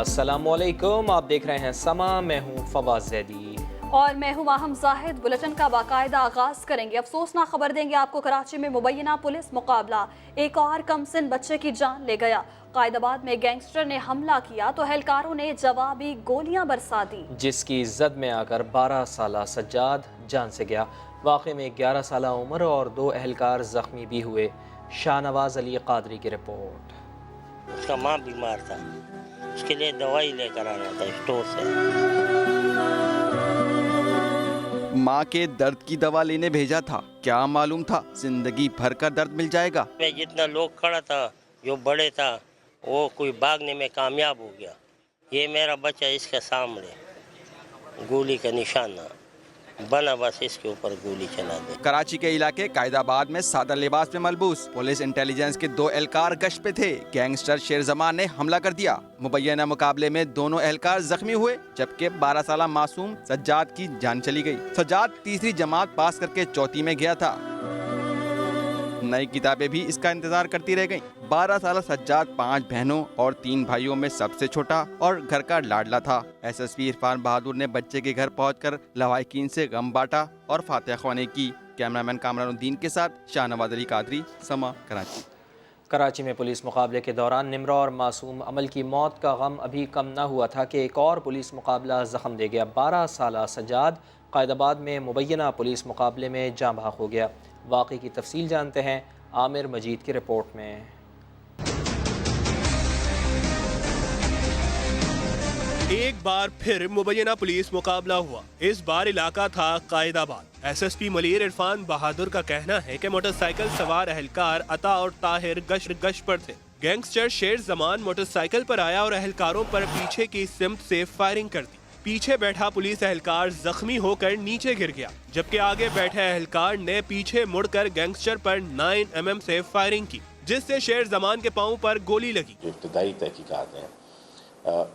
अस्सलामुअलैकुम, आप देख रहे हैं समा। मैं हूं फवाद जैदी और मैं हूं माहम जाहिद। बुलेटिन का बाकायदा आगाज करेंगे। अफसोसनाक खबर देंगे आपको। कराची में मुबैना पुलिस मुकाबला, एक और कमसिन बच्चे की जान ले गया। कायदाबाद में गैंगस्टर ने हमला किया तो एहलकारों ने जवाबी गोलियां बरसा दी, जिसकी जद में आकर 12 साला सज्जाद जान से गया। वाक़े में 11 साला उम्र और 2 एहलकार जख्मी भी हुए। शाहनवाज अली कादरी की रिपोर्ट। उसका माँ बीमार था, उसके लिए दवाई लेकर आना था स्टोर से। माँ के दर्द की दवा लेने भेजा था, क्या मालूम था जिंदगी भर का दर्द मिल जाएगा। जितना लोग खड़ा था, जो बड़े था, वो कोई भागने में कामयाब हो गया। ये मेरा बच्चा इसके सामने गोली का निशाना बना, बस इसके ऊपर गोली चला दी। कराची के इलाके कायदाबाद में सादा लिबास में मलबूस पुलिस इंटेलिजेंस के 2 एहलकार गश्त पे थे। गैंगस्टर शेर जमान ने हमला कर दिया। मुबैना मुकाबले में दोनों एहलकार जख्मी हुए, जबकि 12 साला मासूम सज्जाद की जान चली गई। सज्जाद तीसरी जमात पास करके चौथी में गया था। नई किताबें भी इसका इंतजार करती रह गईं। 12 साल सज्जाद 5 बहनों और 3 भाइयों में सबसे छोटा और घर का लाडला था। एसएसपी इरफान बहादुर ने बच्चे के घर पहुंचकर लवाहिकीन से गम बांटा और फातिहा ख्वानी की। कैमरामैन कामरानुद्दीन के साथ शाहनवाज अली कादरी, समा, कराची। कराची में पुलिस मुकाबले के दौरान निमरा और मासूम अमल की मौत का गम अभी कम न हुआ था कि एक और पुलिस मुकाबला जख्म दे गया। 12 साला सज्जाद कायदाबाद में मुबैना पुलिस मुकाबले में जाँ बहक हो गया। वाक़े की तफसील जानते हैं आमिर मजीद की रिपोर्ट में। एक बार फिर मुबैना पुलिस मुकाबला हुआ। इस बार इलाका था कायदाबाद। एसएसपी मलीर इरफान बहादुर का कहना है कि मोटरसाइकिल सवार एहलकार अता और ताहिर गश्त पर थे। गैंगस्टर शेर जमान मोटरसाइकिल पर आया और एहलकारों पर पीछे की सिमत से फायरिंग कर दी। पीछे बैठा पुलिस एहलकार जख्मी होकर नीचे गिर गया, जबकि आगे बैठे एहलकार ने पीछे मुड़कर गैंगस्टर पर 9 mm से फायरिंग की, जिससे शेर जमान के पांव पर गोली लगी। जो इब्तदाई तहकीकात हैं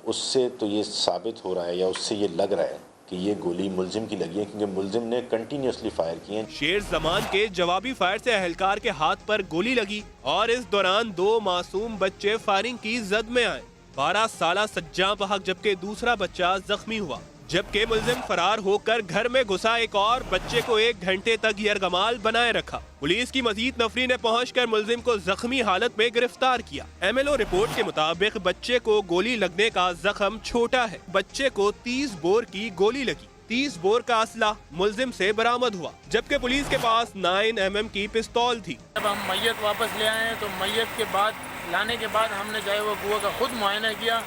उससे तो ये साबित हो रहा है या उससे ये लग रहा है कि ये गोली मुल्जिम की लगी है, क्योंकि मुल्जिम ने कंटिन्यूसली फायर किए। शेर जमान के जवाबी फायर से एहलकार के हाथ पर गोली लगी और इस दौरान 2 मासूम बच्चे फायरिंग की जद में आए। 12 साला सज्जा बहक जबकि दूसरा बच्चा जख्मी हुआ, जबकि मुल्जिम फरार होकर घर में घुसा एक और बच्चे को 1 घंटे तक यरगमाल बनाए रखा। पुलिस की मजीद नफरी ने पहुंचकर मुल्जिम को जख्मी हालत में गिरफ्तार किया। एमएलओ रिपोर्ट के मुताबिक बच्चे को गोली लगने का जख्म छोटा है। बच्चे को 30 बोर की गोली लगी। 30 बोर का असला मुल्जिम से बरामद हुआ, जबकि पुलिस के पास 9 mm की पिस्तौल थी। जब हम मैयत वापस ले आए तो मैयत के बाद लाने के बाद हमने चाहे वो कुआं का खुद मुआयना किया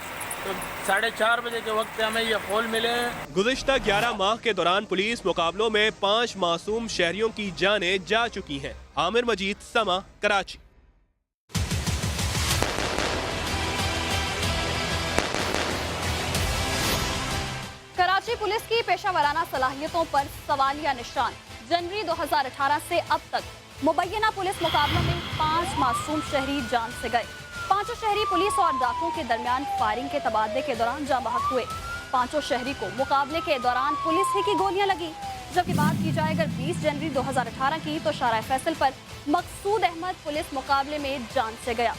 तो 4:30 बजे के वक्त हमें ये खोल मिले हैं। गुज़िश्ता 11 माह के दौरान पुलिस मुकाबलों में 5 मासूम शहरियों की जानें जा चुकी हैं। आमिर मजीद, समा, कराची। कराची पुलिस की पेशावराना सलाहियतों पर सवालिया निशान। जनवरी 2018 से अब तक मुबैना पुलिस मुकाबलों में 5 मासूम शहरी जान से गए। 5 शहरी पुलिस और डाकुओं के दरमियान फायरिंग के तबादले के दौरान जाँ बहक हुए। 5 शहरी को मुकाबले के दौरान पुलिस ही की गोलियां लगी। जबकि बात की जाए अगर 20 जनवरी 2018 की तो शारा फैसल पर मकसूद अहमद पुलिस मुकाबले में जान से गया।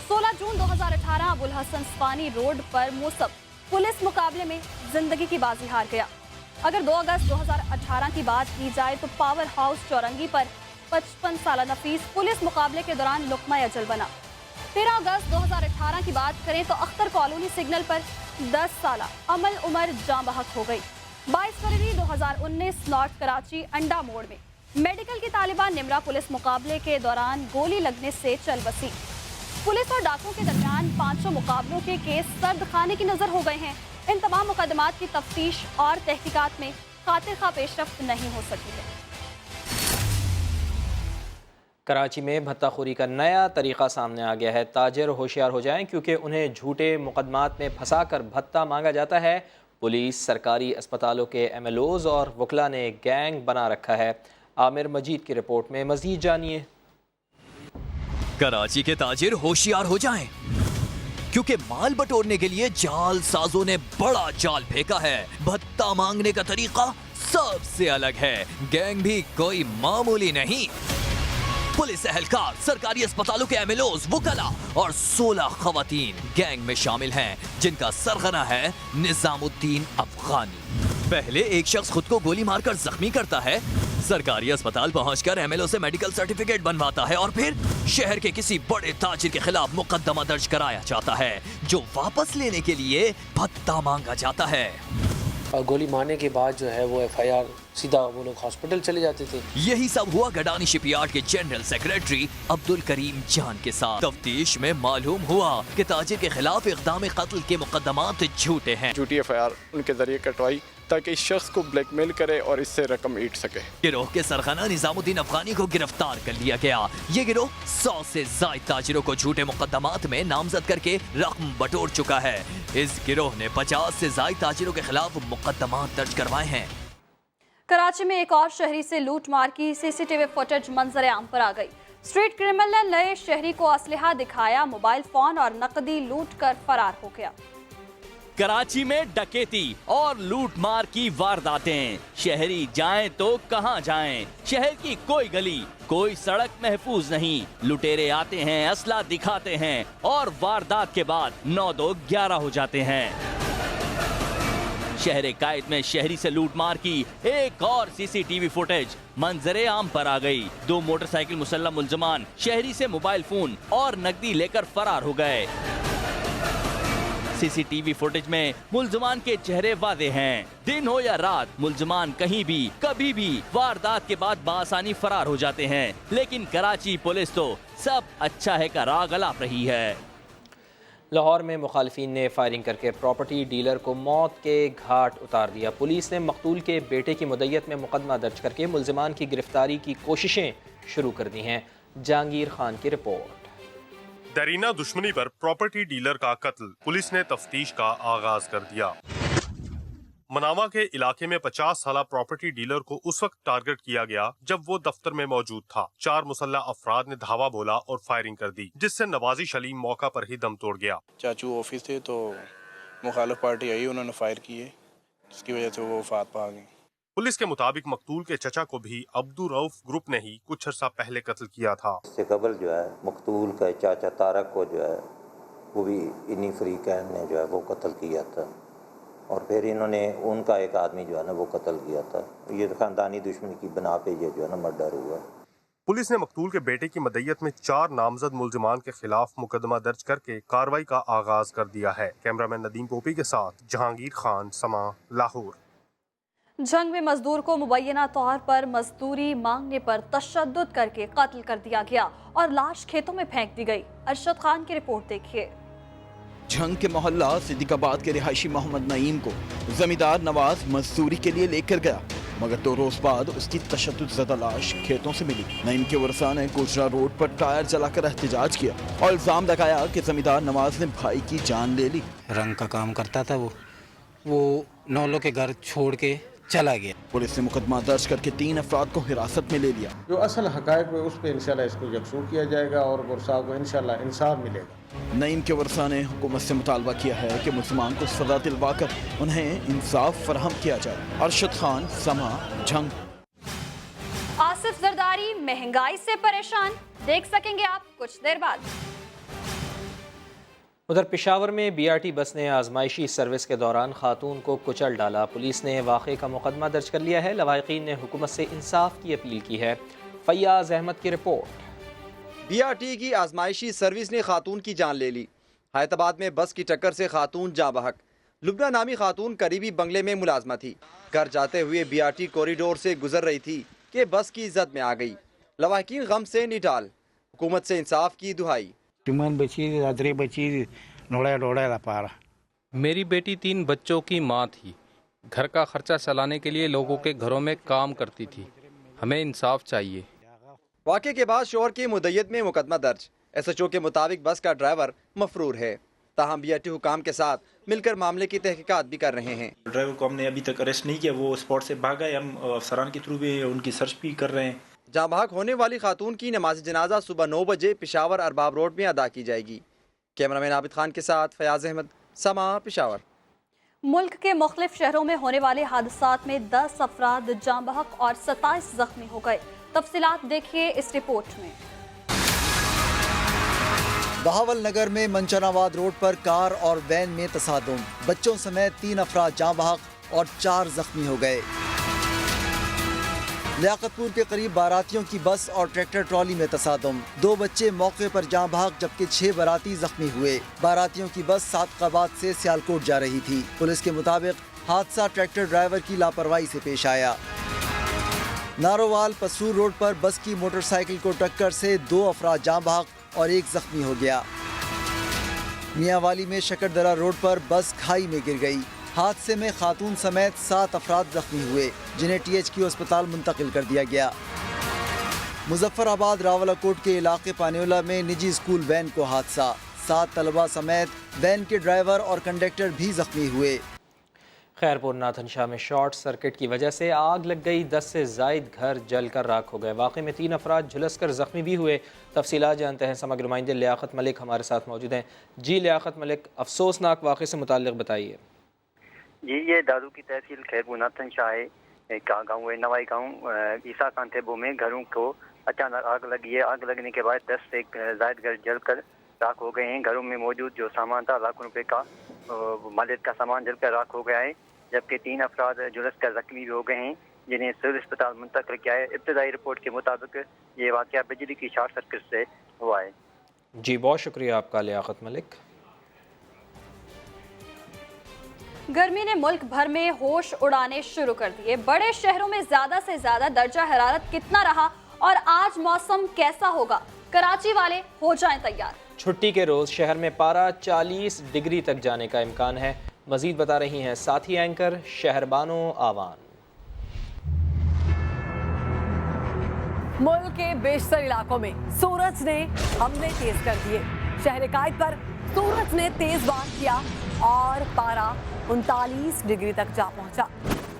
16 जून 2018 अबुल हसन स्पानी रोड पर मूसब पुलिस मुकाबले में जिंदगी की बाजी हार गया। अगर 2 अगस्त 2018 की बात की जाए तो पावर हाउस चौरंगी पर 55 साला नफीस पुलिस मुकाबले के दौरान लुकमा अजल बना। 13 अगस्त 2018 की बात करें तो अख्तर कॉलोनी सिग्नल पर 10 साला अमल उमर जाँ बहक हो गई। 22 फरवरी 2019 नॉर्थ कराची अंडा मोड़ में मेडिकल की तालिबा निमरा पुलिस मुकाबले के दौरान गोली लगने से चल बसी। पुलिस और डाकुओं के दरमियान 5 मुकाबलों के केस सर्द खाने की नजर हो गए हैं। इन तमाम मुकदमात की तफ्तीश और तहकीकात में खातिर खा पेशरफ्त नहीं हो सकी है। कराची में भत्ताखोरी का नया तरीका सामने आ गया है। ताजिर होशियार हो जाएं, क्योंकि उन्हें झूठे मुकदमात में फंसाकर भत्ता मांगा जाता है। पुलिस, सरकारी अस्पतालों के एमएलओज और वकला ने गैंग बना रखा है। आमिर मजीद की रिपोर्ट में मजीद जानिए। कराची के ताजिर होशियार हो जाएं, क्योंकि माल बटोरने के लिए जाल साजों ने बड़ा जाल फेंका है। भत्ता मांगने का तरीका सबसे अलग है। गैंग भी कोई मामूली नहीं। पुलिस एहलकार, सरकारी अस्पतालों के एमएलओज, वकला और 16 खवातीन गैंग में शामिल हैं, जिनका सरगना है निजामुद्दीन अफगानी। पहले एक शख्स खुद को गोली मारकर जख्मी करता है, सरकारी अस्पताल पहुंचकर एमएलओ से मेडिकल सर्टिफिकेट बनवाता है और फिर शहर के किसी बड़े ताजिर के खिलाफ मुकदमा दर्ज कराया जाता है, जो वापस लेने के लिए भत्ता मांगा जाता है। और गोली मारने के बाद जो है वो एफआईआर सीधा वो लोग हॉस्पिटल चले जाते थे। यही सब हुआ गडानी शिपयार्ड के जनरल सेक्रेटरी अब्दुल करीम जान के साथ। तफ्तीश में मालूम हुआ कि ताजिर के खिलाफ इक़दाम कत्ल के मुकदमात झूठे हैं। झूठी एफआईआर उनके जरिए कटवाई ताकि इस शख्स को ब्लैकमेल करे और इससे रकम ईट सके। गिरोह के सरगना निजामुद्दीन अफगानी को गिरफ्तार कर लिया गया। ये गिरोह 100 से ज्यादा ताजिरों को झूठे मुकदमात में नामजद करके रकम बटोर चुका है। इस गिरोह ने 50 से ज्यादा ताजिरों के खिलाफ मुकदमात दर्ज करवाए हैं। कराची में एक और शहरी से लूटमार की सीसीटीवी फुटेज मंजर आम पर आ गई। स्ट्रीट क्रिमिनल ने नए शहरी को असलहा दिखाया, मोबाइल फोन और नकदी लूट कर फरार हो गया। कराची में डकैती और लूटमार की वारदातें, शहरी जाएं तो कहां जाएं? शहर की कोई गली, कोई सड़क महफूज नहीं। लुटेरे आते हैं, असला दिखाते हैं और वारदात के बाद 9-2-11 हो जाते हैं। शहर कायद में शहरी से लूटमार की एक और सीसीटीवी फुटेज मंजरे आम पर आ गई। 2 मोटरसाइकिल मुसल्लम मुल्जमान शहरी से मोबाइल फोन और नकदी लेकर फरार हो गए। सीसीटीवी फुटेज में मुल्जमान के चेहरे वादे हैं। दिन हो या रात, मुल्जमान कहीं भी कभी भी वारदात के बाद बासानी फरार हो जाते हैं। लेकिन कराची पुलिस तो सब अच्छा है का राग अलाप रही है। लाहौर में मुखालिफिन ने फायरिंग करके प्रॉपर्टी डीलर को मौत के घाट उतार दिया। पुलिस ने मकतूल के बेटे की मुद्दत में मुकदमा दर्ज करके मुल्जिमान की गिरफ्तारी की कोशिशें शुरू कर दी हैं। जहांगीर खान की रिपोर्ट। दरीना दुश्मनी पर प्रॉपर्टी डीलर का कत्ल, पुलिस ने तफ्तीश का आगाज कर दिया। मनावा के इलाके में 50 साला प्रॉपर्टी डीलर को उस वक्त टारगेट किया गया जब वो दफ्तर में मौजूद था। 4 मुसल्लह अफराद ने धावा बोला और फायरिंग कर दी, जिससे नवाजिश अली मौका पर ही दम तोड़ गया। चाचू ऑफिस थे तो मुखालिफ पार्टी आई, उन्होंने फायर किए, जिसकी वजह से वो वफात पा गई। पुलिस के मुताबिक मकतूल के चचा को भी अब्दुल रऊफ ग्रुप ने ही कुछ अर्सा पहले कत्ल किया था। इससे कबल जो है मकतूल का चाचा तारक को जो है वो भी इन्हीं फरीकैन ने जो है वो कत्ल किया था और फिर इन्होंने उनका एक आदमी जो है ना वो कत्ल किया था। ये खानदानी दुश्मनी की बना पे ये जो है ना मर्डर हुआ। पुलिस ने मकतूल के बेटे की मदय्यत में 4 नामजद मुल्जिमान के खिलाफ मुकदमा दर्ज करके कार्रवाई का आगाज कर दिया है। कैमरामैन नदीम पोपी के साथ जहांगीर खान, समा, लाहौर। जंग में मजदूर को मुबैना तौर पर मजदूरी मांगने पर तशद्दुद करके कत्ल कर दिया गया और लाश खेतों में फेंक दी गई। अरशद खान की रिपोर्ट देखिए। झंग के मोहल्ला सिद्दीकाबाद के रिहायशी मोहम्मद नईम को जमींदार नवाज मजदूरी के लिए लेकर गया, मगर 2 रोज बाद उसकी तशद्दुद ज़दा लाश खेतों से मिली। नईम के वरसा ने गुजरा रोड पर टायर जलाकर एहतजाज किया और इल्जाम लगाया कि जमींदार नवाज ने भाई की जान ले ली। रंग का काम करता था वो नौलों के घर छोड़ के चला गया। पुलिस ने मुकदमा दर्ज करके 3 अफराद को हिरासत में ले लिया। जो असल हकायक है उस पर इंशाल्लाह इसको यकसूर किया जाएगा और गुरसा को इंशाल्लाह इंसाफ मिलेगा। नईम के वरसा ने हुकूमत से मुतालबा किया है कि मुसलमान को सजा दिलवाकर उन्हें इंसाफ फराहम किया जाए। अरशद खान, समा, झंग। आसिफ जरदारी महंगाई से परेशान, देख सकेंगे आप कुछ देर बाद। उधर पेशावर में बीआरटी बस ने आजमाइशी सर्विस के दौरान खातून को कुचल डाला। पुलिस ने वाक़े का मुकदमा दर्ज कर लिया है। लवाहिकीन ने हुकूमत से इंसाफ की अपील की है। फैयाज अहमद की रिपोर्ट। बीआरटी की आजमाइशी सर्विस ने खातून की जान ले ली। हैदराबाद में बस की टक्कर से खातून जाँ बहक। लुबना नामी खातून करीबी बंगले में मुलाजमा थी। घर जाते हुए बीआरटी कॉरिडोर से गुजर रही थी कि बस की जद में आ गई। लवाहिकीन गम से निडाल, हुकूमत से इंसाफ की दुहाई। मेरी बेटी 3 बच्चों की माँ थी। घर का खर्चा चलाने के लिए लोगों के घरों में काम करती थी। हमें इंसाफ चाहिए। वाक़े के बाद शोहर की मुद्दत में मुकदमा दर्ज। एसएचओ के मुताबिक बस का ड्राइवर मफरूर है, ताहम बीआरटी हुकाम के साथ मिलकर मामले की तहकीकात भी कर रहे हैं। ड्राइवर को हमने अभी तक अरेस्ट नहीं किया, वो स्पॉट से भागा है। हम अफसरान के थ्रू भी उनकी सर्च भी कर रहे हैं। जहाँ भाग होने वाली खातून की नमाज जनाजा सुबह 9 बजे पेशावर अरबाब रोड में अदा की जाएगी। कैमरामैन आबिद खान के साथ फयाज अहमद, समा, पेशावर। मुल्क के मुख्तलिफ शहरों में होने वाले हादसात में 10 अफराद जाँ बहक और 27 जख्मी हो गए। तफसीलात देखिए इस रिपोर्ट में। बहावल नगर में मंचनाबाद रोड पर कार और वैन में तसादुम, बच्चों समेत 3 अफराद जाँ बहक और 4 जख्मी हो गए। लियाकतपुर के करीब बारातियों की बस और ट्रैक्टर ट्रॉली में तसादुम, 2 बच्चे मौके पर जाँ बहक जबकि 6 बाराती जख्मी हुए। बारातियों की बस सादकाबाद से सियालकोट जा रही थी। पुलिस के मुताबिक हादसा ट्रैक्टर ड्राइवर की लापरवाही से पेश आया। नारोवाल पसूर रोड पर बस की मोटरसाइकिल को टक्कर से 2 अफराद जाँ बहक और 1 जख्मी हो गया। मियांवाली में शकरदरा रोड पर बस खाई में गिर गई। हादसे में खातून समेत 7 अफराद जख्मी हुए, जिन्हें THQ अस्पताल मुंतकिल कर दिया गया। मुजफ्फराबाद रावलाकोट के इलाके पानेला में निजी स्कूल वैन को हादसा, 7 तलबा समेत वैन के ड्राइवर और कंडक्टर भी जख्मी हुए। खैरपुर नाथनशाह में शॉर्ट सर्किट की वजह से आग लग गई, 10 से जायद घर जलकर राख हो गए। वाक़े में 3 अफराद झुलसकर जख्मी भी हुए। तफसीलात जानते हैं, समग्र नुमाइंदे लियाकत मलिक हमारे साथ मौजूद हैं। जी लियाकत मलिक, अफसोसनाक वाक़े से मुताल्लिक़ बताइए। जी, ये दारू की तहसील खैरपुर नाथनशाह है का गाँव है, नवाई गाँव ईसा खान तेबो में घरों को अचानक आग लगी है। आग लगने के बाद 10 से जायद घर जलकर राख हो गए हैं। घरों में मौजूद जो सामान था लाखों रुपए का मालिक का सामान जलकर राख हो गया है, जबकि 3 अफराद झुलसकर जख्मी भी हो गए हैं, जिन्हें सिविल अस्पताल मुंतकिल किया है। इब्तदाई रिपोर्ट के मुताबिक ये वाक़या बिजली की शॉर्ट सर्किट से हुआ है। जी, बहुत शुक्रिया आपका लियाकत मलिक। गर्मी ने मुल्क भर में होश उड़ाने शुरू कर दिए। बड़े शहरों में ज्यादा से ज्यादा दर्जा हरारत कितना रहा और आज मौसम कैसा होगा, कराची वाले हो जाएं तैयार। छुट्टी के रोज शहर में पारा 40 डिग्री तक जाने का इम्कान है। मजीद बता रही हैं साथी एंकर शहरबानो आवान। मुल्क के बेशतर इलाकों में सूरज ने हमले तेज कर दिए। शहर कायद पर सूरज ने तेज वार किया और पारा 39 डिग्री तक जा पहुंचा,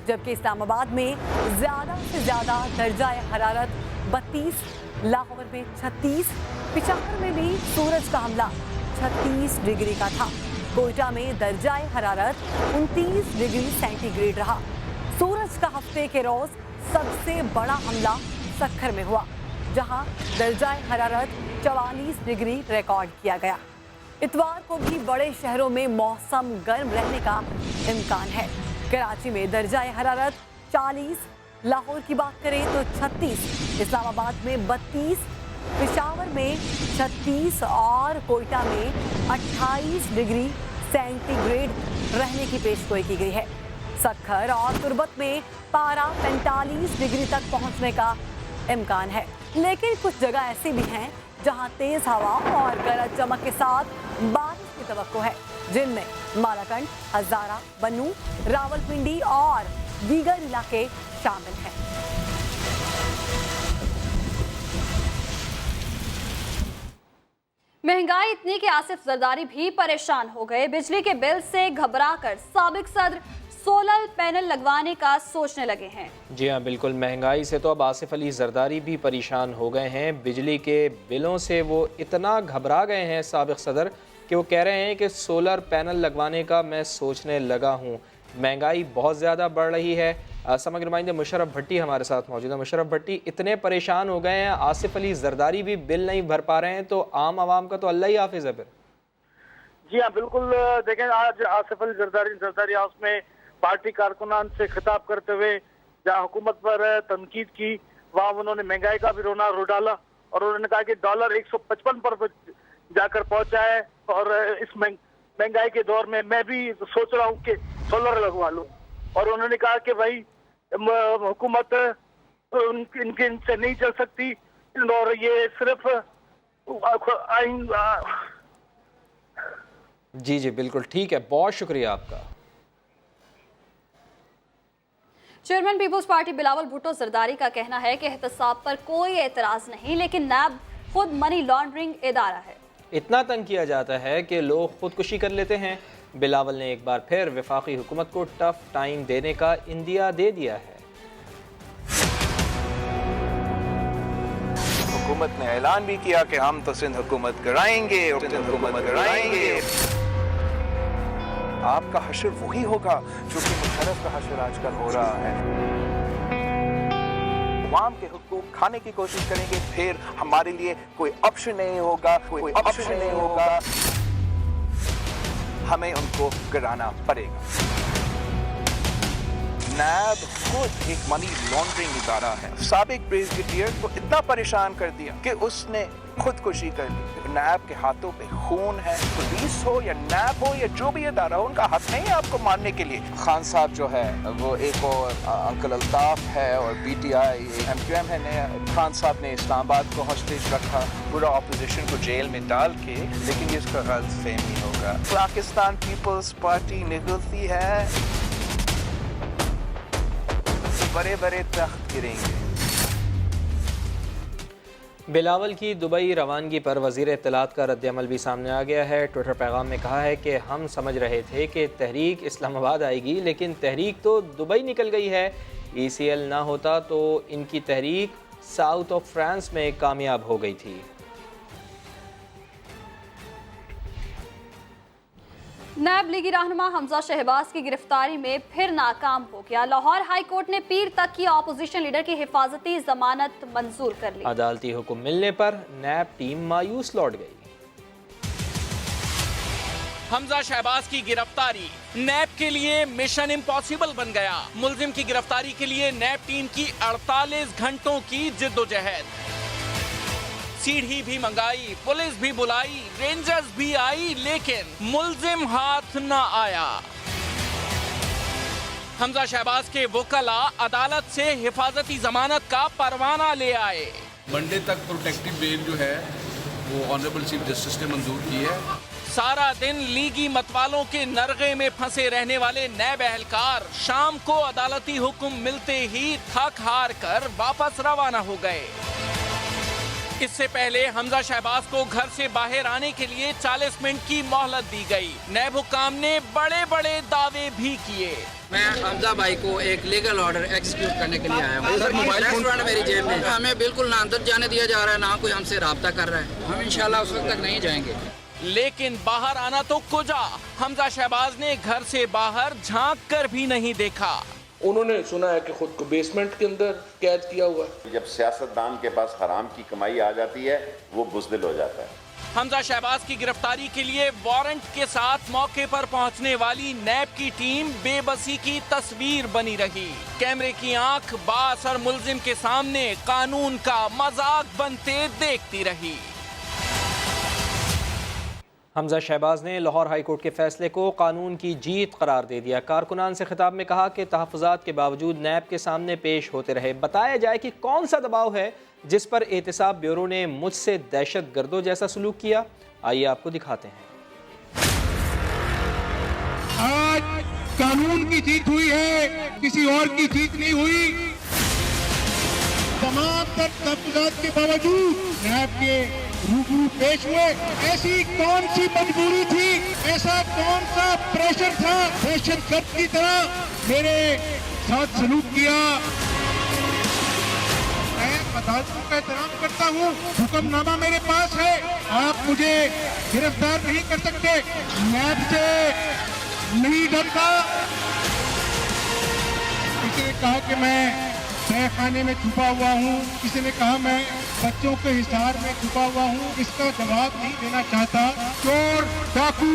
जबकि इस्लामाबाद में ज्यादा से ज्यादा दर्जा हरारत 32, लाहौर में 36, पिशावर में भी सूरज का हमला 36 डिग्री का था। कोयटा में दर्जा हरारत 29 डिग्री सेंटीग्रेड रहा। सूरज का हफ्ते के रोज सबसे बड़ा हमला सक्खर में हुआ, जहां दर्जा हरारत 44 डिग्री रिकॉर्ड किया गया। इतवार को भी बड़े शहरों में मौसम गर्म रहने का इम्कान है। कराची में दर्जा हरारत 40, लाहौर की बात करें तो 36, इस्लामाबाद में 32, पिशावर में 36 और कोयटा में 28 डिग्री सेंटीग्रेड रहने की पेशगोई की गई है। सक्खर और तुर्बत में पारा 45 डिग्री तक पहुंचने का इम्कान है, लेकिन कुछ जगह ऐसी भी हैं जहां तेज हवा और गरज चमक के साथ बारिश की तवक्को है, जिनमें मालाकंड, हजारा, बन्नू, रावलपिंडी और दीगर इलाके शामिल हैं। महंगाई इतनी कि आसिफ जरदारी भी परेशान हो गए। बिजली के बिल से घबराकर साबिक सदर सोलर पैनल लगवाने का सोचने लगे हैं। जी हाँ, बिल्कुल। महंगाई से तो अब आसिफ अली जरदारी भी परेशान हो गए हैं। बिजली के बिलों से वो इतना घबरा गए हैं साबिक सदर कि वो कह रहे हैं कि सोलर पैनल लगवाने का मैं सोचने लगा हूँ। महंगाई बहुत ज़्यादा बढ़ रही है। समग्र नुमाइंदे मुशर्रफ भट्टी हमारे साथ मौजूद है। मुशर्रफ भट्टी, इतने परेशान हो गए हैं, आसिफ अली जरदारी भी बिल नहीं भर पा रहे हैं, तो आम आवाम का तो अल्लाह ही हाफिज़ है फिर। जी हाँ, बिल्कुल। देखें, आज आसिफ अली जरदारी हाउस में पार्टी कारकुनान से खिताब करते हुए जहाँ हुकूमत पर तनकीद की, वहाँ उन्होंने महंगाई का भी रोना रो डाला और उन्होंने कहा कि डॉलर 155 पर जाकर पहुंचा है और इस महंगाई के दौर में मैं भी सोच रहा हूँ कि सोलर लगवा लूँ। और उन्होंने कहा कि भाई हुकूमत इनसे नहीं चल सकती और ये सिर्फ जी बिल्कुल ठीक है, बहुत शुक्रिया आपका। Chairman People's Party Bilawal Bhutto Zardari का कहना है कि एहतसाब पर कोई एतराज नहीं, लेकिन नैब खुद मनी लॉन्ड्रिंग इदारा है। इतना तंग किया जाता है कि लोग खुदकुशी कर लेते हैं। बिलावल ने एक बार फिर वफाकी हुकूमत को टफ टाइम देने का इंदिया दे दिया है। हुकूमत ने ऐलान भी किया कि हम तो सिंध हुकूमत कराएंगे। आपका हशर वही होगा जो कि मुशर्रफ का हशर आजकल हो रहा है। अवाम के हुकूक खाने की कोशिश करेंगे, फिर हमारे लिए कोई ऑप्शन नहीं होगा, कोई ऑप्शन नहीं होगा, हमें उनको गिराना पड़ेगा। नैब खुद एक मनी लॉन्ड्रिंग इदारा है। साबिक ब्रिगेडियर को इतना परेशान कर दिया कि उसने खुदकुशी कर ली। नैब के हाथों पे खून है। पुलिस हो या नैब हो या जो भी इदारा हो, उनका हक नहीं है आपको मारने के लिए। खान साहब जो है वो एक और अंकल अल्ताफ है और PTI MQM है नया। खान साहब ने इस्लामाबाद को हॉस्टेज रखा, पूरा ऑपोजिशन को जेल में डाल के, लेकिन ये इसका गलतफहमी होगा। पाकिस्तान पीपल्स पार्टी निकलती है, बड़े बड़े तख्त गिरेंगे। बिलावल की दुबई रवानगी पर वज़ीर इत्तलात का रद्दअमल भी सामने आ गया है। ट्विटर पैगाम में कहा है कि हम समझ रहे थे कि तहरीक इस्लामाबाद आएगी, लेकिन तहरीक तो दुबई निकल गई है। ECL ना होता तो इनकी तहरीक साउथ ऑफ फ्रांस में कामयाब हो गई थी। नायब लीगी रहनुमा हमजा शहबाज की गिरफ्तारी में फिर नाकाम हो गया। लाहौर हाई कोर्ट ने पीर तक की अपोजिशन लीडर की हिफाजती जमानत मंजूर कर ली। अदालती हुक्म मिलने पर नैब टीम मायूस लौट गई। हमजा शहबाज की गिरफ्तारी नैब के लिए मिशन इम्पॉसिबल बन गया। मुलजिम की गिरफ्तारी के लिए नैब टीम की 48 घंटों की जिद्दोजहद। सीढ़ी भी मंगाई, पुलिस भी बुलाई, रेंजर्स भी आई, लेकिन मुलजिम हाथ न आया। हमजा शहबाज के वकला अदालत से हिफाजती जमानत का परवाना ले आए। मंडे तक प्रोटेक्टिव बेल जो है वो ऑनरेबल चीफ जस्टिस ने मंजूर की है। सारा दिन लीगी मतवालों के नरगे में फंसे रहने वाले नैब एहलकार शाम को अदालती हुक्म मिलते ही थक हार कर वापस रवाना हो गए। इससे पहले हमजा शहबाज को घर से बाहर आने के लिए 40 मिनट की मोहलत दी गई। नैब हुक्काम ने बड़े बड़े दावे भी किए। मैं हमजा भाई को एक लीगल ऑर्डर एक्सिक्यूट करने के लिए आया हूँ। रेस्टोरेंट मेरी जेब में, हमें बिल्कुल ना अंदर जाने दिया जा रहा है, ना कोई हमसे राब्ता कर रहा है। हम इंशाल्लाह उस वक्त तक नहीं जाएंगे। लेकिन बाहर आना तो कुजा, हमजा शहबाज ने घर से बाहर झांक कर भी नहीं देखा। उन्होंने सुना है कि खुद को बेसमेंट के अंदर कैद किया हुआ है। जब सियासतदान के पास हराम की कमाई आ जाती है, वो बुज़दिल हो जाता है। हमजा शहबाज की गिरफ्तारी के लिए वारंट के साथ मौके पर पहुंचने वाली नैब की टीम बेबसी की तस्वीर बनी रही। कैमरे की आंख बाअसर मुलजिम के सामने कानून का मजाक बनते देखती रही। हमजा शहबाज ने लाहौर हाई कोर्ट के फैसले को कानून की जीत करार दे दिया। कारकुनान से खिताब में कहा कि तहफ़्फ़ुज़ात के बावजूद नैब के सामने पेश होते रहे। बताया जाए कि कौन सा दबाव है जिस पर एहतिसाब ब्यूरो ने मुझसे दहशत गर्दों जैसा सलूक किया। आइए आपको दिखाते हैं। आज कानून की जीत हुई है, किसी और की जीत नहीं हुई। तमाम तहफ़्फ़ुज़ात के बावजूद नैब के रूबरू पेश हुए। ऐसी कौन सी मजबूरी थी, ऐसा कौन सा प्रेशर था, दहशतगर्द की तरह मेरे साथ सलूक किया। मैं अदालतों का एहतराम करता हूँ, हुक्मनामा मेरे पास है, आप मुझे गिरफ्तार नहीं कर सकते। नैब से नहीं डरता। किसी ने कहा कि मैं तहखाने में छुपा हुआ हूँ, किसी ने कहा मैं बच्चों के हिसार में छुपा हुआ हूँ। इसका जवाब नहीं देना चाहता। चोर, डाकू,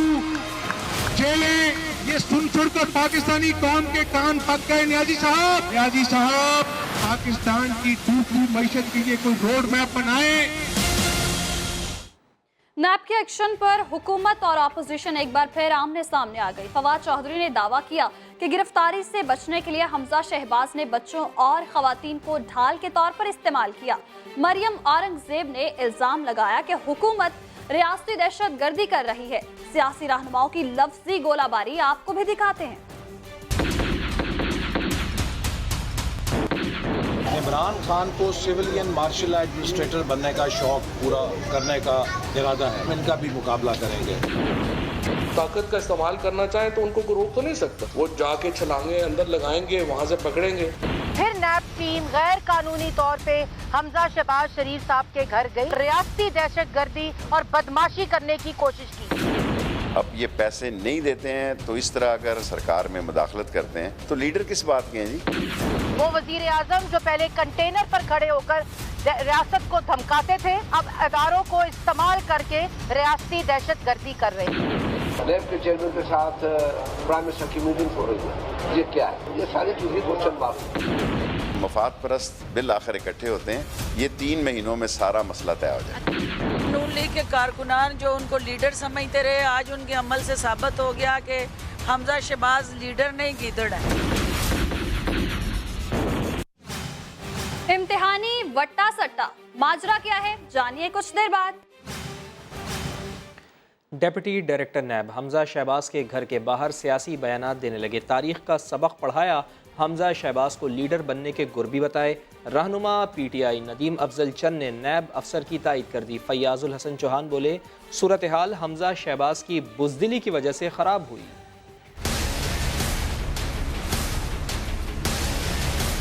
जेलें, ये सुन कर पाकिस्तानी कौम के कान पक गए। न्याजी साहब, न्याजी साहब, पाकिस्तान की दूसरी मईशत के लिए कोई रोड मैप बनाए। नैब के एक्शन पर हुकूमत और अपोजिशन एक बार फिर आमने सामने आ गई। फवाद चौधरी ने दावा किया कि गिरफ्तारी से बचने के लिए हमजा शहबाज ने बच्चों और खवातीन को ढाल के तौर पर इस्तेमाल किया। मरियम औरंगजेब ने इल्जाम लगाया कि हुकूमत रियासती दहशत गर्दी कर रही है। सियासी रहनुमाओं की लफ्जी गोलाबारी आपको भी दिखाते हैं। इमरान खान को सिविलियन मार्शल एडमिनिस्ट्रेटर बनने का शौक पूरा करने का इरादा है। इनका भी मुकाबला करेंगे। ताकत का इस्तेमाल करना चाहे तो उनको रोक तो नहीं सकता। वो जाके छलांगे अंदर लगाएंगे, वहाँ से पकड़ेंगे। फिर नैब टीम गैर कानूनी तौर पे हमजा शहबाज शरीफ साहब के घर गई, रियासती दहशत गर्दी और बदमाशी करने की कोशिश की। अब ये पैसे नहीं देते हैं तो इस तरह अगर सरकार में मुदाखलत करते हैं तो लीडर किस बात के हैं जी? वो वजीर आजम जो पहले कंटेनर पर खड़े होकर रियासत को धमकाते थे, अब अदारों को इस्तेमाल करके रियासती दहशतगर्दी कर रहे हैं। नैब के चेयरमैन के साथ प्राइम मिनिस्टर की मीटिंग हो रही है, ये क्या है? ये सारी चीजें क्वेश्चन मार्क। मफाद परस्त बिल आखिर इकट्ठे होते हैं, ये 3 महीनों में सारा मसला तय हो जाए। नून लीग के कारकुनान जो उनको लीडर समझते रहे, आज उनके अमल से साबित हो गया कि हमजा शहबाज लीडर नहीं गीदड़ है। इम्तिहानी वट्टा सट्टा माजरा क्या है, जानिए कुछ देर बाद। Deputy director NAB Hamza Shahbaz के घर के बाहर सियासी बयानात देने लगे। तारीख का सबक पढ़ाया, हमजा शहबाज को लीडर बनने के गुर भी बताए। रहनुमा PTI नदीम अफजल चंद ने नैब अफसर की तायद कर दी। फैयाजुल हसन चौहान बोले, सूरत हाल हमजा शहबाज की बुज़दिली की वजह से ख़राब हुई।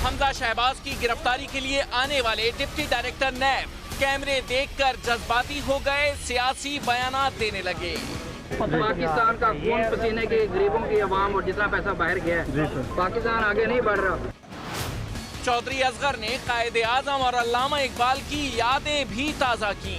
हमजा शहबाज की गिरफ्तारी के लिए आने वाले डिप्टी डायरेक्टर नैब कैमरे देखकर जज्बाती हो गए, सियासी बयानात देने लगे। पाकिस्तान का खून पसीने के गरीबों की आवाम और जितना पैसा बाहर गया है, पाकिस्तान आगे नहीं बढ़ रहा। चौधरी असगर ने कायदे आजम और अल्लामा इकबाल की यादें भी ताज़ा की।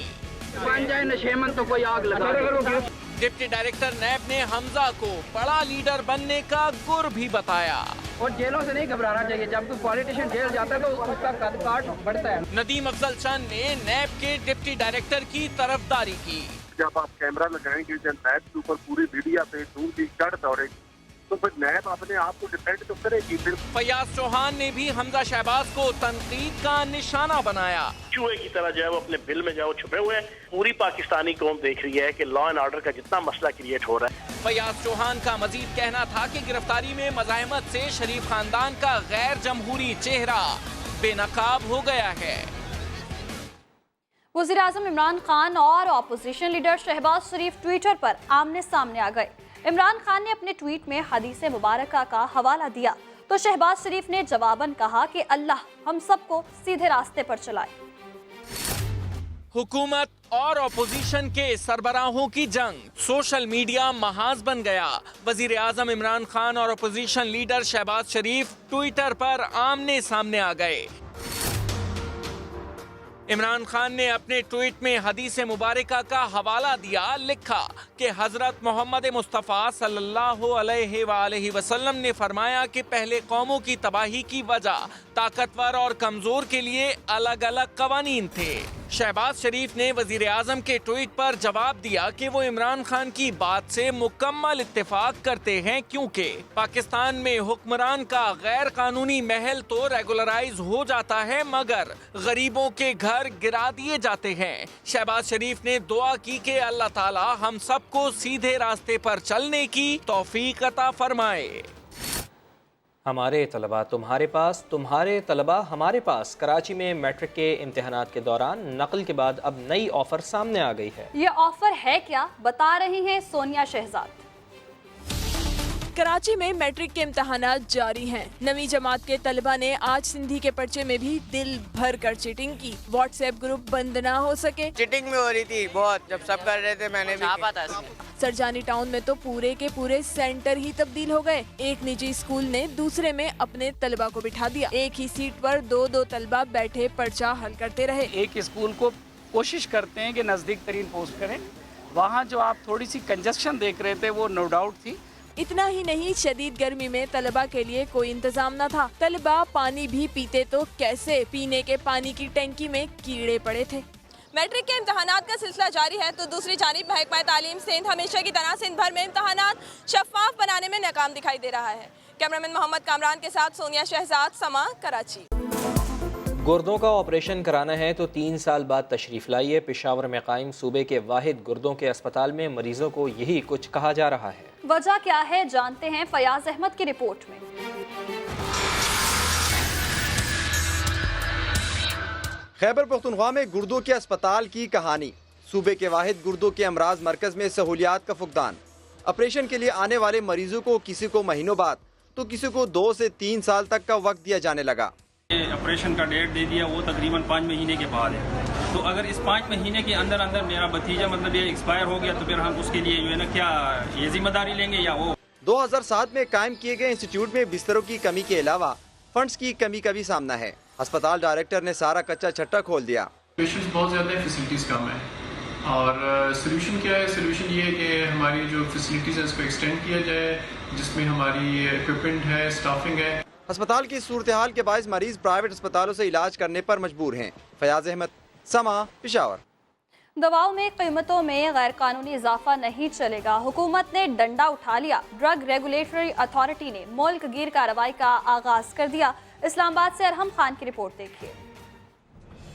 बन जाए नशेमन तो कोई आग लगा दे। डिप्टी डायरेक्टर नैब ने हमजा को बड़ा लीडर बनने का गुर भी बताया। और जेलों से नहीं घबराना चाहिए, जब कोई पॉलिटिशियन जेल जाता है तो उसका कद बढ़ता है। नदीम अफजल चंद ने नैब के डिप्टी डायरेक्टर की तरफदारी की। जब आप कैमरा लगाएंगे, जब नैब के ऊपर पूरी मीडिया पे दूर की चढ़ दौड़ेगी तो फिर नैब अपने आप को डिपेंड तो करेगी। फयाज चौहान ने भी हमजा शहबाज को तनकीद का निशाना बनाया। चूहे की तरह जो है वो अपने बिल में जो छुपे हुए हैं। पूरी पाकिस्तानी कौम देख रही है कि लॉ एंड ऑर्डर का जितना मसला क्रिएट हो रहा है। फयाज चौहान का मजीद कहना था कि गिरफ्तारी में मज़ाहमत से शरीफ खानदान का गैर जमहूरी चेहरा बेनकाब हो गया है। वज़ीर आज़म इमरान खान और अपोजिशन लीडर शहबाज शरीफ ट्विटर पर आमने सामने आ गए। इमरान खान ने अपने ट्वीट में हदीस मुबारका का हवाला दिया तो शहबाज शरीफ ने जवाबन कहा कि अल्लाह हम सबको सीधे रास्ते पर चलाए। हुकूमत और अपोजिशन के सरबराहों की जंग, सोशल मीडिया महाज बन गया। वजीर आजम इमरान खान और अपोजिशन लीडर शहबाज शरीफ ट्विटर पर आमने सामने आ गए। इमरान खान ने अपने ट्वीट में हदीस मुबारका का हवाला दिया, लिखा कि हजरत मोहम्मद मुस्तफ़ा सल्लल्लाहु अलैहि वसल्लम ने फरमाया कि पहले कौमों की तबाही की वजह ताकतवर और कमजोर के लिए अलग अलग कवानीन थे। शहबाज शरीफ ने वजीर आजम के ट्वीट पर जवाब दिया कि वो इमरान खान की बात से मुकम्मल इत्तेफाक करते हैं, क्योंकि पाकिस्तान में हुक्मरान का गैर कानूनी महल तो रेगुलराइज हो जाता है मगर गरीबों के घर गिरा दिए जाते हैं। शहबाज शरीफ ने दुआ की कि अल्लाह ताला हम सबको सीधे रास्ते पर चलने की तौफीक अता फरमाए। हमारे तलबा तुम्हारे पास, तुम्हारे तलबा हमारे पास। कराची में मैट्रिक के इम्तिहानात के दौरान नकल के बाद अब नई ऑफर सामने आ गई है। ये ऑफर है क्या, बता रही हैं सोनिया शहजाद। कराची में मैट्रिक के इम्तहानात जारी हैं। नवी जमात के तलबा ने आज सिंधी के पर्चे में भी दिल भर कर चीटिंग की। व्हाट्सएप ग्रुप बंद ना हो सके, चीटिंग भी हो रही थी बहुत, जब सब कर रहे थे मैंने भी था। सरजानी टाउन में तो पूरे के पूरे सेंटर ही तब्दील हो गए। एक निजी स्कूल ने दूसरे में अपने तलबा को बिठा दिया। एक ही सीट पर दो तलबा बैठे पर्चा हल करते रहे। एक स्कूल को कोशिश करते हैं कि नजदीक तरीन पोस्ट करें। वहाँ जो आप थोड़ी सी कंजक्शन देख रहे थे वो नो डाउट थी। इतना ही नहीं, शदीद गर्मी में तलबा के लिए कोई इंतजाम न था। तलबा पानी भी पीते तो कैसे, पीने के पानी की टंकी में कीड़े पड़े थे। मैट्रिक के इम्तहानात का सिलसिला जारी है तो दूसरी जानिब महकमा तालीम सिंध हमेशा की तरह सिंध भर में इम्तहानात शफाफ बनाने में नाकाम दिखाई दे रहा है। कैमरामैन मोहम्मद कामरान के साथ सोनिया शहजाद, समा, कराची। गुर्दों का ऑपरेशन कराना है तो 3 साल बाद तशरीफ़ लाइए। पेशावर में कायम सूबे के वाहिद गुर्दों के अस्पताल में मरीजों को यही कुछ कहा जा रहा है। वजह क्या है, जानते हैं फयाज अहमद की रिपोर्ट में। खैबर पख्तूनख्वा में गुर्दों के अस्पताल की कहानी। सूबे के वाहिद गुर्दों के अमराज मरकज में सहूलियात का फुकदान। ऑपरेशन के लिए आने वाले मरीजों को किसी को महीनों बाद तो किसी को 2 से 3 साल तक का वक्त दिया जाने लगा। ऑपरेशन का डेट दे दिया, वो तकरीबन 5 महीने के बाद है। तो अगर इस 5 महीने के अंदर अंदर मेरा भतीजा मतलब ये एक्सपायर हो गया तो फिर हम उसके लिए जो है ना क्या ये जिम्मेदारी लेंगे या वो। 2007 में कायम किए गए इंस्टीट्यूट में बिस्तरों की कमी के अलावा फंड्स की कमी का भी सामना है। अस्पताल डायरेक्टर ने सारा कच्चा छट्टा खोल दिया। पेशेंट्स बहुत ज़्यादा है, फैसिलिटीज़ कम है और सोल्यूशन क्या है? सोल्यूशन ये है कि हमारी जो फैसिलिटीज़ है उसको एक्सटेंड किया जाए, जिसमें हमारी इक्विपमेंट है, स्टाफिंग है। अस्पताल की सूरत हाल के बायस मरीज प्राइवेट अस्पतालों से इलाज करने पर मजबूर हैं। फयाज अहमद, समा, पेशावर। दवाओं में कीमतों में गैर कानूनी इजाफा नहीं चलेगा, हुकूमत ने डंडा उठा लिया। ड्रग रेगुलेटरी अथॉरिटी ने मुल्क गिर कार्रवाई का आगाज कर दिया। इस्लामाबाद से अरहम खान की रिपोर्ट देखिए।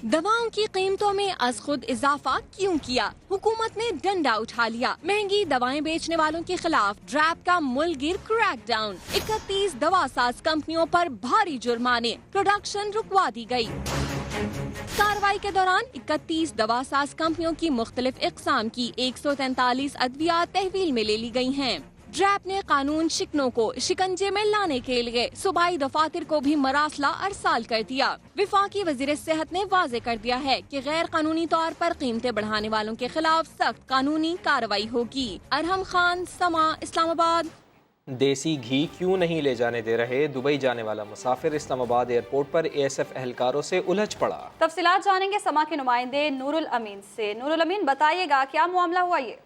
दवाओं की कीमतों में अज खुद इजाफा क्यों किया? हुकूमत ने डंडा उठा लिया। महंगी दवाएं बेचने वालों के खिलाफ ड्रैप का मुल्कगिर क्रैकडाउन। 31 दवासाज कंपनियों पर भारी जुर्माने, प्रोडक्शन रुकवा दी गई। कार्रवाई के दौरान 31 दवासाज कंपनियों की मुख्तलिफ इकसाम की 143 अद्वियात तहवील में ले ली गई हैं। ड्रैप ने कानून शिकनों को शिकंजे में लाने के लिए सूबाई दफातर को भी मरासला अरसाल कर दिया। विफाकी वजीर सेहत ने वाजे कर दिया है कि गैर कानूनी तौर पर कीमतें बढ़ाने वालों के खिलाफ सख्त कानूनी कार्रवाई होगी। अरहम खान, समा, इस्लामाबाद। देसी घी क्यों नहीं ले जाने दे रहे? दुबई जाने वाला मुसाफिर इस्लामाबाद एयरपोर्ट पर ASF एहलकारों से उलझ पड़ा। तफसीलात जानेंगे समा के नुमाइंदे नूरुल अमीन से। नूरुल अमीन, बताइएगा क्या मामला हुआ ये?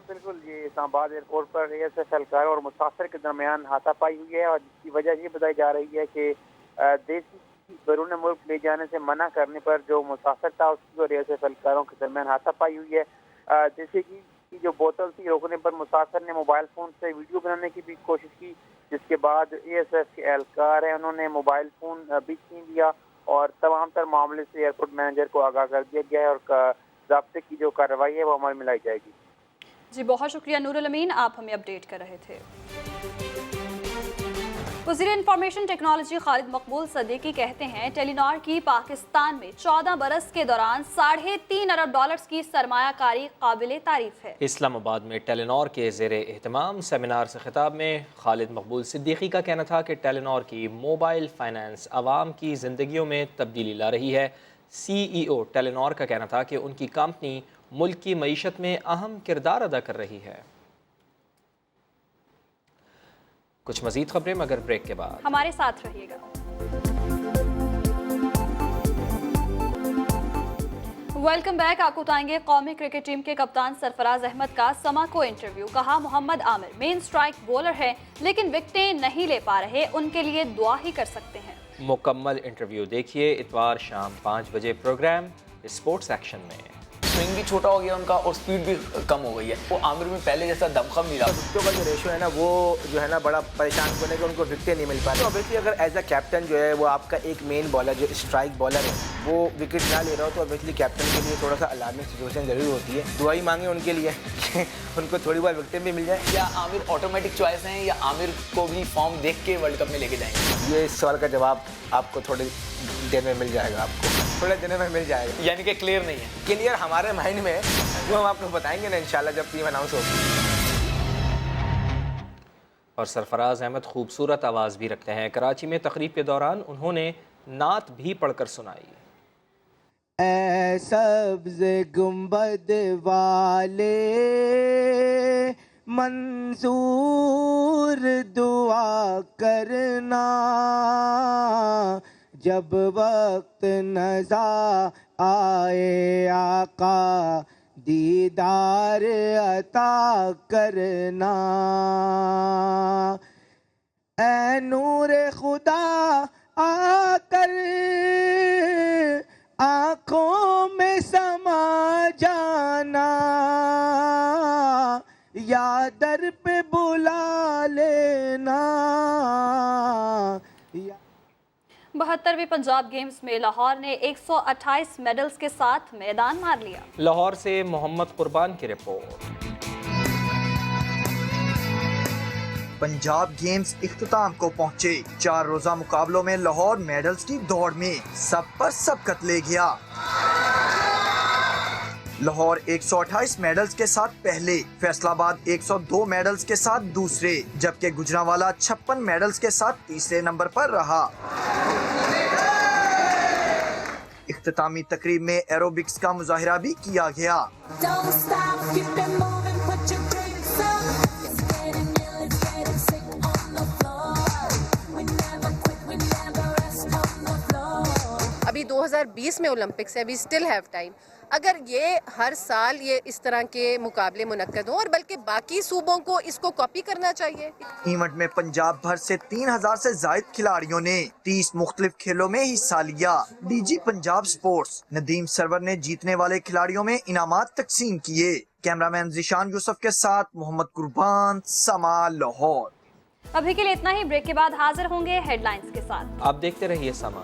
बिल्कुल, ये इस्लामाबाद एयरपोर्ट पर ASF एहलकार और मुसाफिर के दरमियान हाथापाई हुई है और जिसकी वजह ये बताई जा रही है कि देसी बैरून मुल्क ले जाने से मना करने पर जो मुसाफिर था उसकी और ASF एहलकारों के दरमियान हाथापाई हुई है। जैसे कि जो बोतल थी रोकने पर मुसाफिर ने मोबाइल फ़ोन से वीडियो बनाने की भी कोशिश की, जिसके बाद ASF के एहलकार हैं उन्होंने मोबाइल फ़ोन भी छीन लिया और तमाम तर मामले से एयरपोर्ट मैनेजर को आगाह कर दिया गया है और ज़ाब्ते की जो कार्रवाई है वो अमल में लाई जाएगी। जी, बहुत शुक्रिया नूरुल अमीन, आप हमें अपडेट कर रहे थे। वज़ीर इंफॉर्मेशन टेक्नोलॉजी खालिद मकबूल सदीकी कहते हैं टेलीनॉर की पाकिस्तान में 14 बरस के दौरान $3.5 अरब की सरमायाकारी काबिल तारीफ है। इस्लामाबाद में टेलीनॉर के ज़ेरे एहतमाम सेमिनार से खिताब में खालिद मकबूल सिद्दीकी का कहना था कि टेलीनॉर की मोबाइल फाइनेंस आवाम की ज़िंदगियों में तब्दीली ला रही है। CEO टेलीनॉर का कहना था कि उनकी कंपनी मुल्क की मईशत में अहम किरदार अदा कर रही है। कुछ मजीद खबरें मगर ब्रेक के बाद। हमारे साथ रहिएगा। Welcome back. आपको बताएंगे कौमी क्रिकेट टीम के कप्तान सरफराज अहमद का समा को इंटरव्यू। कहा Mohammad Amir main strike bowler है लेकिन विकेटें नहीं ले पा रहे, उनके लिए दुआ ही कर सकते हैं। मुकम्मल इंटरव्यू देखिए इतवार शाम 5 बजे प्रोग्राम स्पोर्ट्स एक्शन में। स्विंग भी छोटा हो गया उनका और स्पीड भी कम हो गई है। वो आमिर में पहले जैसा दमखम नहीं रहा। विकेटों का जो रेशो है ना वो जो है ना बड़ा परेशान करने का, उनको विकेटें नहीं मिल पा रही। तो ऑब्वियसली अगर एज अ कैप्टन जो है वो आपका एक मेन बॉलर जो स्ट्राइक बॉलर है वो विकेट ना ले रहा हो तो ऑब्वियसली कैप्टन के लिए थोड़ा सा अलार्मिंग सिचुएशन जरूर होती है। दुआई मांगे उनके लिए उनको थोड़ी बहुत विकेटें भी मिल जाए। या आमिर ऑटोमेटिक चॉइस हैं या आमिर को भी फॉर्म देख के वर्ल्ड कप में लेके जाएंगे? ये इस सवाल का जवाब आपको थोड़ी देर में मिल जाएगा, आपको थोड़े दिनों में मिल जाएगा। यानी कि क्लियर नहीं है? क्लियर हमारे माइंड में वो हम आपको बताएंगे ना इंशाल्लाह जब टीम अनाउंस होगी। और सरफराज अहमद खूबसूरत आवाज़ भी रखते हैं। कराची में तकरीब के दौरान उन्होंने नात भी पढ़कर सुनाई। ऐ सब्ज़ गुंबद वाले मंसूर दुआ करना, जब वक्त नज़ा आए आका दीदार अता करना। ऐ नूर खुदा आकर आँखों में समा जाना, या दर पे बुला लेना। 72वीं पंजाब गेम्स में लाहौर ने 128 मेडल्स के साथ मैदान मार लिया। लाहौर से मोहम्मद कुर्बान की रिपोर्ट। पंजाब गेम्स इख्तिताम को पहुंचे। 4 रोजा मुकाबलों में लाहौर मेडल्स की दौड़ में सब पर सबकत ले गया। लाहौर 128 मेडल्स के साथ पहले, फैसलाबाद 102 मेडल्स के साथ दूसरे, जबकि गुजरांवाला 56 मेडल्स के साथ तीसरे नंबर पर रहा। इख्तितामी तकरीब में एरोबिक्स का मुजाहिरा भी किया गया। अभी 2020 में ओलंपिक्स है, अभी स्टिल हैव टाइम। अगर ये हर साल ये इस तरह के मुकाबले मुनक्कद हों और बल्कि बाकी सूबों को इसको कॉपी करना चाहिए। इवेंट में पंजाब भर से 3000 से जायद खिलाड़ियों ने 30 मुख्तलिफ खेलों में हिस्सा लिया। डीजी पंजाब स्पोर्ट्स नदीम सरवर ने जीतने वाले खिलाड़ियों में इनामात तकसीम किए। कैमरामैन जिशान यूसुफ के साथ मोहम्मद कुर्बान, समा, लाहौर। अभी के लिए इतना ही। ब्रेक के बाद हाजिर होंगे हेडलाइंस के साथ। आप देखते रहिए समा।